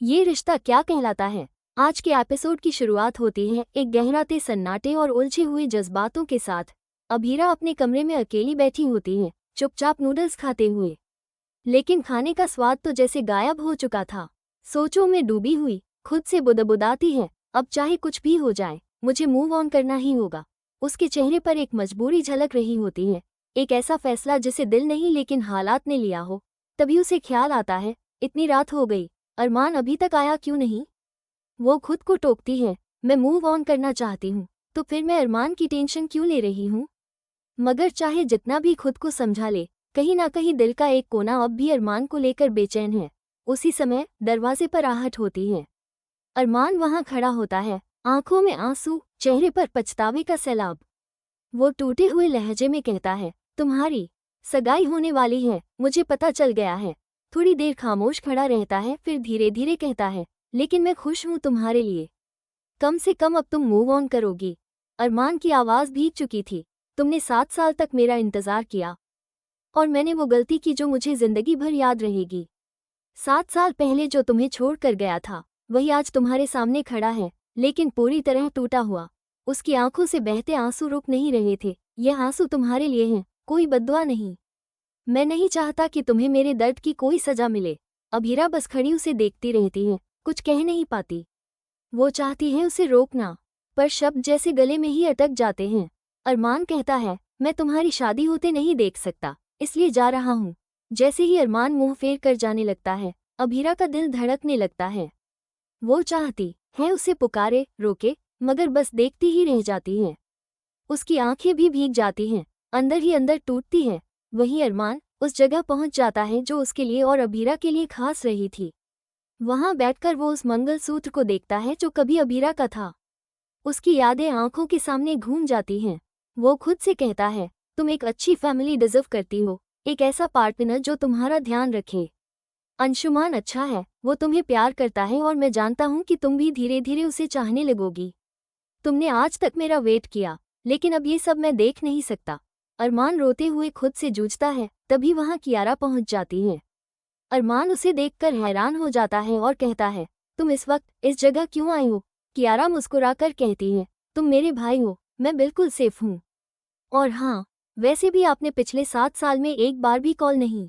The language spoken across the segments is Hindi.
ये रिश्ता क्या कहलाता है। आज के एपिसोड की शुरुआत होती है एक गहराते सन्नाटे और उलझे हुए जज्बातों के साथ। अभीरा अपने कमरे में अकेली बैठी होती है, चुपचाप नूडल्स खाते हुए। लेकिन खाने का स्वाद तो जैसे गायब हो चुका था। सोचों में डूबी हुई खुद से बुदबुदाती है, अब चाहे कुछ भी हो जाए मुझे मूव ऑन करना ही होगा। उसके चेहरे पर एक मजबूरी झलक रही होती है, एक ऐसा फैसला जिसे दिल नहीं लेकिन हालात ने लिया हो। तभी उसे ख्याल आता है, इतनी रात हो गई, अरमान अभी तक आया क्यों नहीं। वो खुद को टोकती है, मैं मूव ऑन करना चाहती हूँ, तो फिर मैं अरमान की टेंशन क्यों ले रही हूँ। मगर चाहे जितना भी खुद को समझा ले, कहीं ना कहीं दिल का एक कोना अब भी अरमान को लेकर बेचैन है। उसी समय दरवाजे पर आहट होती है। अरमान वहां खड़ा होता है, आंखों में आंसू, चेहरे पर पछतावे का सैलाब। वो टूटे हुए लहजे में कहता है, तुम्हारी सगाई होने वाली है, मुझे पता चल गया है। थोड़ी देर खामोश खड़ा रहता है, फिर धीरे धीरे कहता है, लेकिन मैं खुश हूं तुम्हारे लिए। कम से कम अब तुम मूव ऑन करोगी। अरमान की आवाज़ भीग चुकी थी। तुमने 7 साल तक मेरा इंतज़ार किया और मैंने वो गलती की जो मुझे ज़िंदगी भर याद रहेगी। 7 साल पहले जो तुम्हें छोड़ कर गया था, वही आज तुम्हारे सामने खड़ा है, लेकिन पूरी तरह टूटा हुआ। उसकी आंखों से बहते आंसू रुक नहीं रहे थे। यह आंसू तुम्हारे लिए हैं, कोई बद्दुआ नहीं। मैं नहीं चाहता कि तुम्हें मेरे दर्द की कोई सजा मिले। अभीरा बस खड़ी उसे देखती रहती है, कुछ कह नहीं पाती। वो चाहती है उसे रोकना, पर शब्द जैसे गले में ही अटक जाते हैं। अरमान कहता है, मैं तुम्हारी शादी होते नहीं देख सकता, इसलिए जा रहा हूँ। जैसे ही अरमान मुंह फेर कर जाने लगता है, अभीरा का दिल धड़कने लगता है। वो चाहती है उसे पुकारे, रोके, मगर बस देखती ही रह जाती है। उसकी आंखें भी भीग जाती हैं, अंदर ही अंदर टूटती है। वहीं अरमान उस जगह पहुंच जाता है जो उसके लिए और अभीरा के लिए खास रही थी। वहां बैठकर वो उस मंगलसूत्र को देखता है जो कभी अभीरा का था। उसकी यादें आंखों के सामने घूम जाती हैं। वो खुद से कहता है, तुम एक अच्छी फैमिली डिजर्व करती हो, एक ऐसा पार्टनर जो तुम्हारा ध्यान रखे। अंशुमान अच्छा है, वो तुम्हें प्यार करता है और मैं जानता हूँ कि तुम भी धीरे धीरे उसे चाहने लगोगी। तुमने आज तक मेरा वेट किया, लेकिन अब ये सब मैं देख नहीं सकता। अरमान रोते हुए खुद से जूझता है, तभी वहां कियारा पहुंच जाती है। अरमान उसे देखकर हैरान हो जाता है और कहता है, तुम इस वक्त इस जगह क्यों आई हो। कियारा मुस्कुराकर कहती है, तुम मेरे भाई हो, मैं बिल्कुल सेफ हूँ। और हाँ, वैसे भी आपने पिछले 7 साल में एक बार भी कॉल नहीं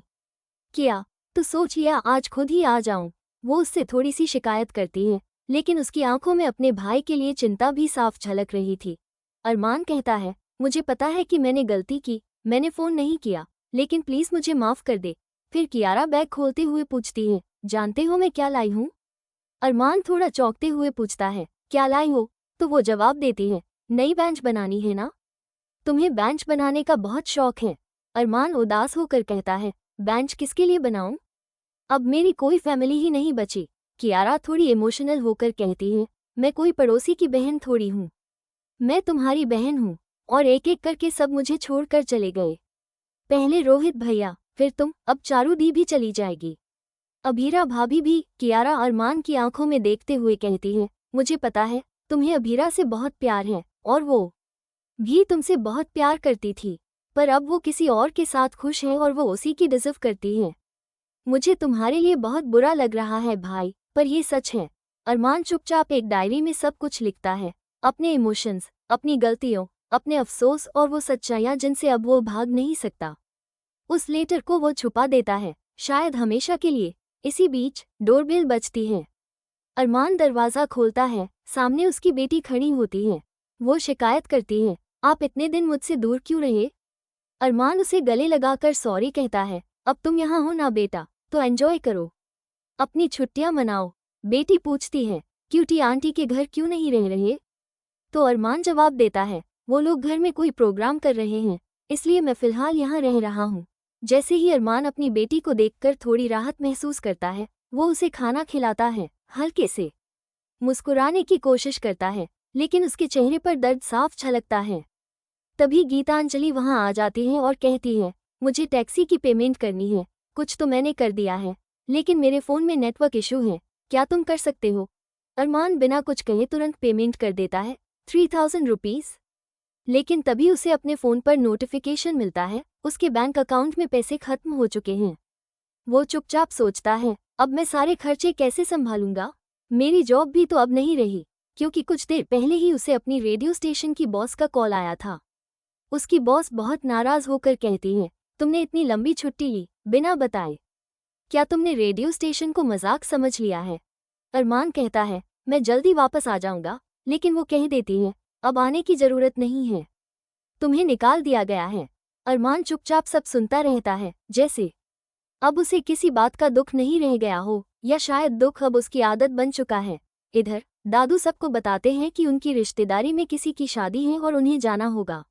किया, तो सोच लिया आज खुद ही आ जाऊं। वो उससे थोड़ी सी शिकायत करती है, लेकिन उसकी आंखों में अपने भाई के लिए चिंता भी साफ झलक रही थी। अरमान कहता है, मुझे पता है कि मैंने गलती की, मैंने फ़ोन नहीं किया, लेकिन प्लीज़ मुझे माफ़ कर दे। फिर कियारा बैग खोलते हुए पूछती है, जानते हो मैं क्या लाई हूँ। अरमान थोड़ा चौंकते हुए पूछता है, क्या लाई हो। तो वो जवाब देती है, नई बेंच बनानी है ना। तुम्हें बेंच बनाने का बहुत शौक है। अरमान उदास होकर कहता है, बेंच किसके लिए बनाऊं, अब मेरी कोई फैमिली ही नहीं बची। कियारा थोड़ी इमोशनल होकर कहती है, मैं कोई पड़ोसी की बहन थोड़ी हूँ, मैं तुम्हारी बहन हूँ। और एक एक करके सब मुझे छोड़कर चले गए। पहले रोहित भैया, फिर तुम, अब चारू दी भी चली जाएगी। अभीरा भाभी भी। कियारा अरमान की आंखों में देखते हुए कहती है, मुझे पता है तुम्हें अभीरा से बहुत प्यार है, और वो भी तुमसे बहुत प्यार करती थी, पर अब वो किसी और के साथ खुश है और वो उसी की डिजर्व करती है। मुझे तुम्हारे लिए बहुत बुरा लग रहा है भाई, पर ये सच है। अरमान चुपचाप एक डायरी में सब कुछ लिखता है, अपने इमोशंस, अपनी गलतियों, अपने अफसोस और वो सच्चाइयाँ जिनसे अब वो भाग नहीं सकता। उस लेटर को वो छुपा देता है, शायद हमेशा के लिए। इसी बीच डोरबेल बजती है। अरमान दरवाज़ा खोलता है, सामने उसकी बेटी खड़ी होती है। वो शिकायत करती है, आप इतने दिन मुझसे दूर क्यों रहे। अरमान उसे गले लगाकर सॉरी कहता है, अब तुम यहाँ हो ना बेटा, तो एंजॉय करो, अपनी छुट्टियां मनाओ। बेटी पूछती है, क्यूटी आंटी के घर क्यों नहीं रह रहे। तो अरमान जवाब देता है, वो लोग घर में कोई प्रोग्राम कर रहे हैं, इसलिए मैं फ़िलहाल यहाँ रह रहा हूँ। जैसे ही अरमान अपनी बेटी को देखकर थोड़ी राहत महसूस करता है, वो उसे खाना खिलाता है, हल्के से मुस्कुराने की कोशिश करता है, लेकिन उसके चेहरे पर दर्द साफ झलकता है। तभी गीतांजलि वहां आ जाती है और कहती है, मुझे टैक्सी की पेमेंट करनी है। कुछ तो मैंने कर दिया है, लेकिन मेरे फ़ोन में नेटवर्क इशू है, क्या तुम कर सकते हो। अरमान बिना कुछ कहे तुरंत पेमेंट कर देता है, 3000 रुपीज़। लेकिन तभी उसे अपने फ़ोन पर नोटिफिकेशन मिलता है, उसके बैंक अकाउंट में पैसे खत्म हो चुके हैं। वो चुपचाप सोचता है, अब मैं सारे खर्चे कैसे संभालूंगा? मेरी जॉब भी तो अब नहीं रही, क्योंकि कुछ देर पहले ही उसे अपनी रेडियो स्टेशन की बॉस का कॉल आया था। उसकी बॉस बहुत नाराज होकर कहती है, तुमने इतनी लंबी छुट्टी ली बिना बताए। क्या तुमने रेडियो स्टेशन को मजाक समझ लिया है? अरमान कहता है, मैं जल्दी वापस आ जाऊंगा, लेकिन वो कह देती है, अब आने की जरूरत नहीं है, तुम्हें निकाल दिया गया है। अरमान चुपचाप सब सुनता रहता है, जैसे अब उसे किसी बात का दुख नहीं रह गया हो, या शायद दुख अब उसकी आदत बन चुका है। इधर दादू सबको बताते हैं कि उनकी रिश्तेदारी में किसी की शादी है और उन्हें जाना होगा।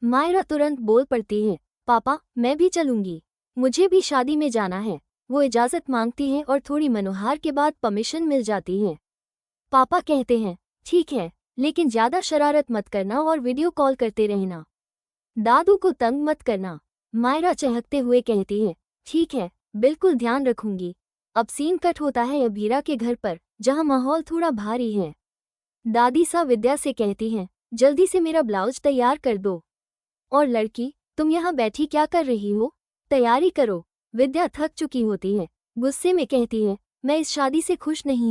मायरा तुरंत बोल पड़ती है, पापा मैं भी चलूंगी, मुझे भी शादी में जाना है। वो इजाज़त मांगती है और थोड़ी मनोहार के बाद परमिशन मिल जाती है। पापा कहते हैं, ठीक है, लेकिन ज़्यादा शरारत मत करना और वीडियो कॉल करते रहना। दादू को तंग मत करना। मायरा चहकते हुए कहती है, ठीक है, बिल्कुल ध्यान रखूंगी। अब सीन कट होता है अभीरा के घर पर, जहां माहौल थोड़ा भारी है। दादी सा विद्या से कहती हैं, जल्दी से मेरा ब्लाउज तैयार कर दो। और लड़की, तुम यहाँ बैठी क्या कर रही हो? तैयारी करो। विद्या थक चुकी होती है, गुस्से में कहती है, मैं इस शादी से खुश नहीं